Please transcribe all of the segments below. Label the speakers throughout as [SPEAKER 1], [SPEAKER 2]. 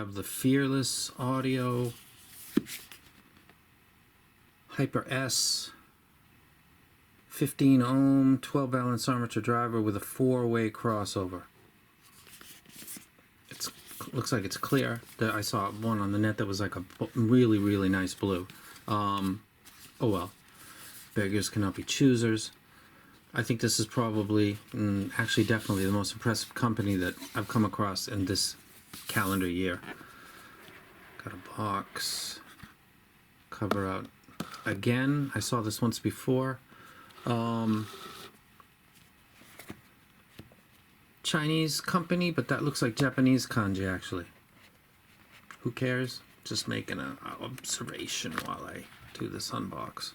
[SPEAKER 1] have the Fearless Audio Hyper S 15 ohm 12 balance armature driver with a 4-way crossover. It looks like it's clear. I saw one on the net that was like a really, really nice blue. Oh well, beggars cannot be choosers. I think this is probably, actually definitely the most impressive company that I've come across in this calendar year. Got a box, cover out. Again, I saw this once before. Chinese company, but that looks like Japanese kanji actually. Who cares? Just making an observation while I do this unbox.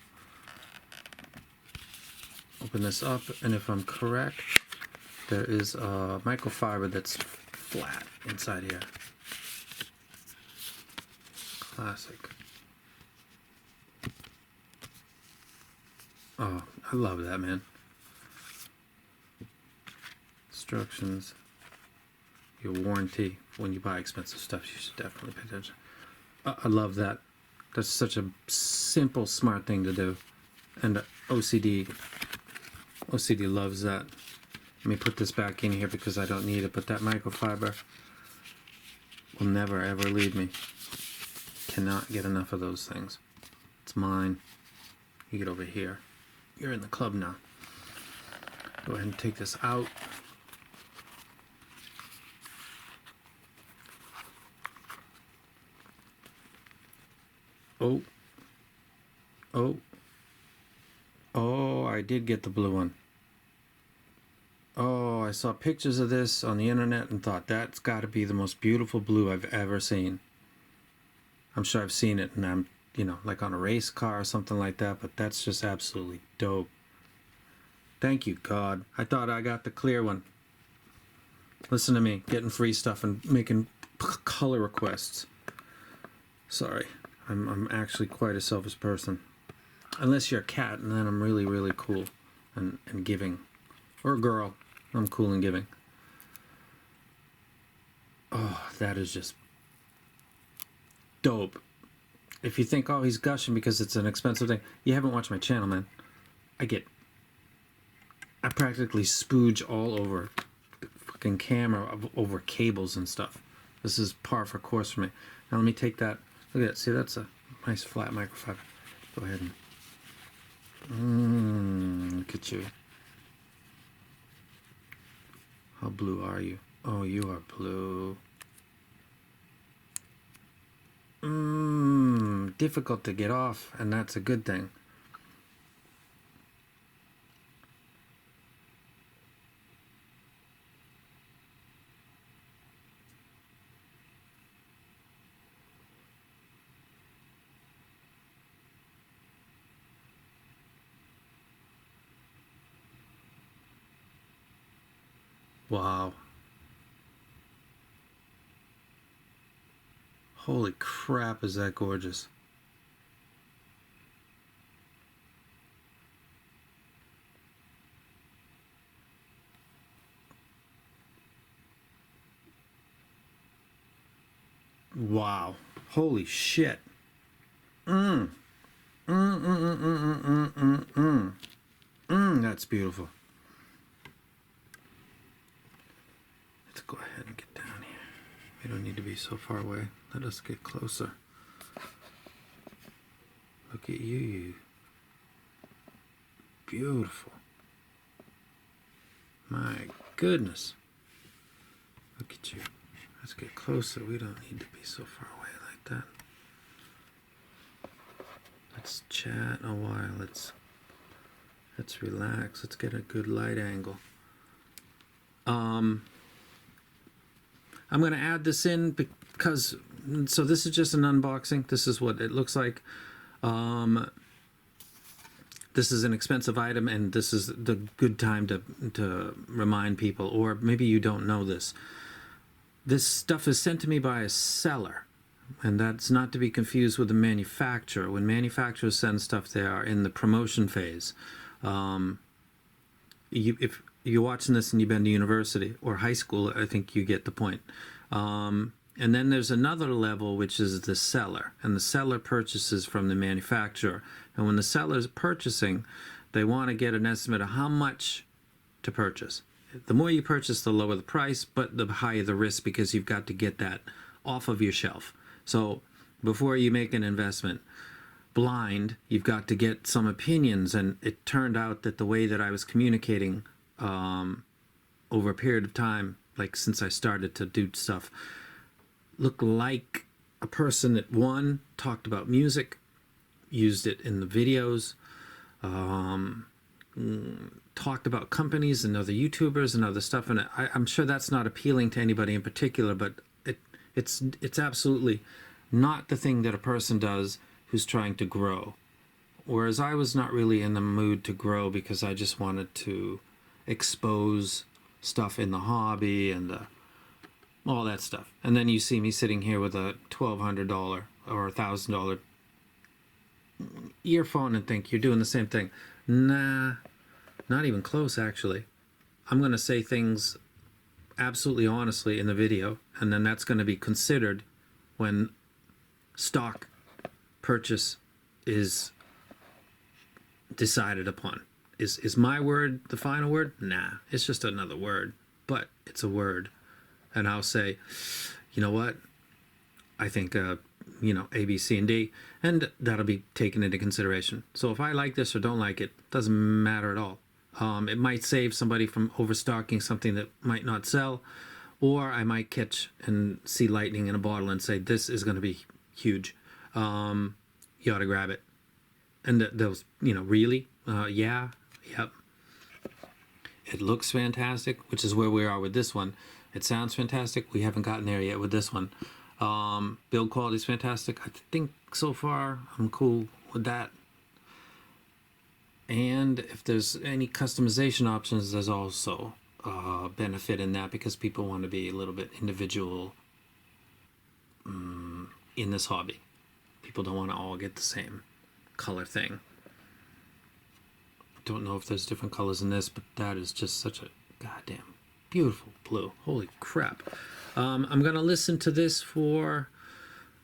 [SPEAKER 1] Open this up, and if I'm correct, there is a microfiber that's flat inside here. Classic. Oh, I love that, man. Instructions. Your warranty. When you buy expensive stuff, you should definitely pay attention. I love that. That's such a simple, smart thing to do. And OCD loves that. Let me put this back in here because I don't need it, but that microfiber will never ever leave me. Cannot get enough of those things. It's mine. You get over here. You're in the club now. Go ahead and take this out. Oh, I did get the blue one. Oh, I saw pictures of this on the internet and thought that's got to be the most beautiful blue I've ever seen. I'm sure I've seen it, and I'm, like on a race car or something like that, but that's just absolutely dope. Thank you, God. I thought I got the clear one. Listen to me, getting free stuff and making color requests. Sorry, I'm actually quite a selfish person. Unless you're a cat, and then I'm really, really cool and giving. Or a girl, I'm cool and giving. Oh, that is just dope. If you think, oh, he's gushing because it's an expensive thing, you haven't watched my channel, man. I practically spooge all over the fucking camera, over cables and stuff. This is par for course for me. Now let me take that. Look at that. See, that's a nice flat microfiber. Go ahead and look at you. How blue are you? Oh, you are blue. Difficult to get off, and that's a good thing. Wow. Holy crap, is that gorgeous. Wow. Holy shit. That's beautiful. Let's go ahead and get down here. We don't need to be so far away. Let us get closer. Look at you. Beautiful. My goodness. Look at you. Let's get closer. We don't need to be so far away like that. Let's chat a while. Let's relax. Let's get a good light angle. I'm going to add this in because, so this is just an unboxing. This is what it looks like. This is an expensive item, and this is the good time to remind people, or maybe you don't know this. This stuff is sent to me by a seller, and that's not to be confused with the manufacturer. When manufacturers send stuff, they are in the promotion phase. If you're watching this and you've been to university or high school, I think you get the point. And then there's another level, which is the seller. And the seller purchases from the manufacturer. And when the seller is purchasing, they want to get an estimate of how much to purchase. The more you purchase, the lower the price, but the higher the risk, because you've got to get that off of your shelf. So before you make an investment blind, you've got to get some opinions. And it turned out that the way that I was communicating over a period of time, like since I started to do stuff, looked like a person that, one, talked about music, used it in the videos, talked about companies and other YouTubers and other stuff. And I'm sure that's not appealing to anybody in particular, but it's absolutely not the thing that a person does who's trying to grow. Whereas I was not really in the mood to grow, because I just wanted to expose stuff in the hobby and all that stuff. And then you see me sitting here with a $1,200 or $1,000 earphone and think you're doing the same thing. Nah, not even close, actually. I'm going to say things absolutely honestly in the video, and then that's going to be considered when stock purchase is decided upon. Is my word the final word? Nah, it's just another word, but it's a word. And I'll say, you know what? I think, A, B, C, and D, and that'll be taken into consideration. So if I like this or don't like it, doesn't matter at all. It might save somebody from overstocking something that might not sell, or I might catch and see lightning in a bottle and say, this is going to be huge. You ought to grab it. And those, really? Yeah, yep. It looks fantastic, which is where we are with this one. It sounds fantastic. We haven't gotten there yet with this one. Build quality is fantastic. I think so far I'm cool with that. And if there's any customization options, there's also benefit in that, because people want to be a little bit individual in this hobby. People don't want to all get the same color thing. Don't know if there's different colors in this, but that is just such a goddamn beautiful blue. Holy crap. I'm going to listen to this for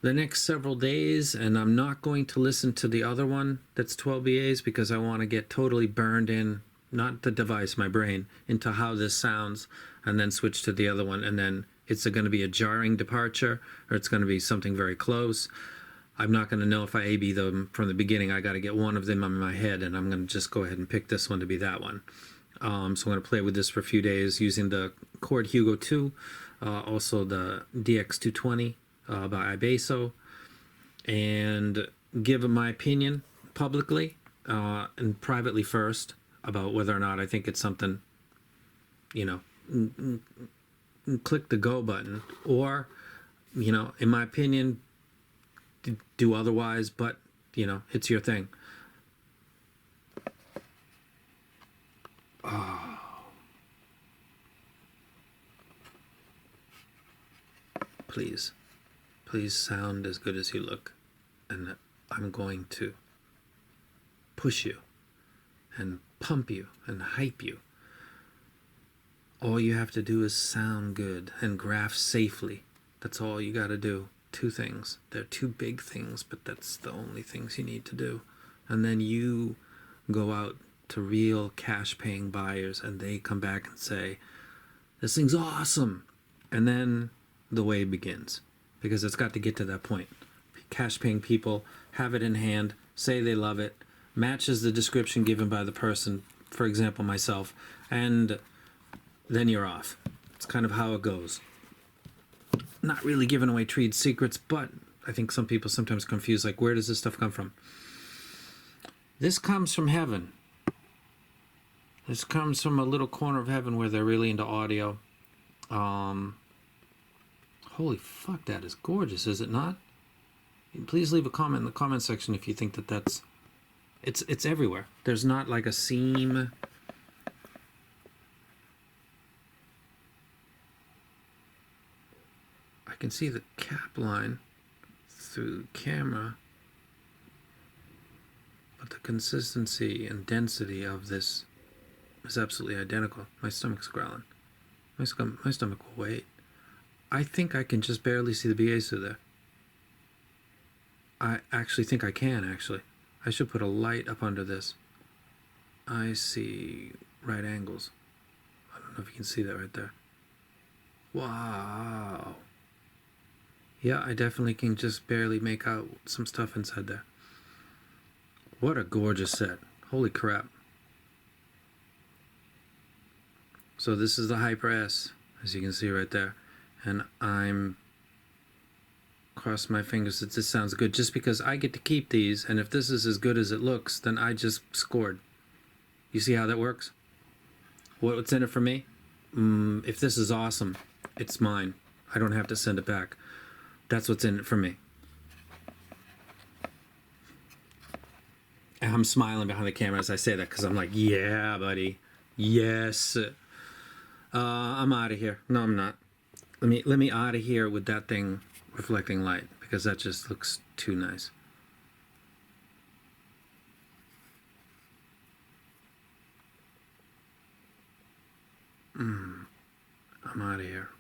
[SPEAKER 1] the next several days, and I'm not going to listen to the other one that's 12 BAs, because I want to get totally burned in, not the device, my brain, into how this sounds, and then switch to the other one. And then it's going to be a jarring departure, or it's going to be something very close. I'm not going to know if I A-B them from the beginning. I got to get one of them in my head, and I'm going to just go ahead and pick this one to be that one. So I'm going to play with this for a few days using the Chord Hugo 2, also the DX220 by Ibeso, and give my opinion publicly and privately first about whether or not I think it's something, click the go button, or, in my opinion, do otherwise, but it's your thing. Oh. Please sound as good as you look, and I'm going to push you and pump you and hype you. All you have to do is sound good and graph safely. That's all you got to do. 2 things. They're 2 big things, but that's the only things you need to do. And then you go out to real cash-paying buyers, and they come back and say, this thing's awesome. And then the way begins, because it's got to get to that point. Cash-paying people have it in hand, say they love it, matches the description given by the person, for example, myself, and then you're off. It's kind of how it goes. Not really giving away trade secrets, but I think some people sometimes confuse, like, where does this stuff come from? This comes from heaven. This comes from a little corner of heaven where they're really into audio. Holy fuck, that is gorgeous, is it not? Please leave a comment in the comment section if you think that that's... It's everywhere. There's not like a seam. I can see the cap line through the camera, but the consistency and density of this is absolutely identical. My stomach's growling. My stomach will wait. I think I can just barely see the BA through there. I actually think I can, actually. I should put a light up under this. I see right angles. I don't know if you can see that right there. Wow. Yeah, I definitely can just barely make out some stuff inside there. What a gorgeous set. Holy crap. So this is the Hyper S, as you can see right there. And I'm cross my fingers that this sounds good, just because I get to keep these, and if this is as good as it looks, then I just scored. You see how that works? What's in it for me? If this is awesome, it's mine. I don't have to send it back. That's what's in it for me. And I'm smiling behind the camera as I say that, because I'm like, yeah, buddy. Yes. I'm out of here. No, I'm not. Let me out of here with that thing reflecting light, because that just looks too nice. I'm out of here.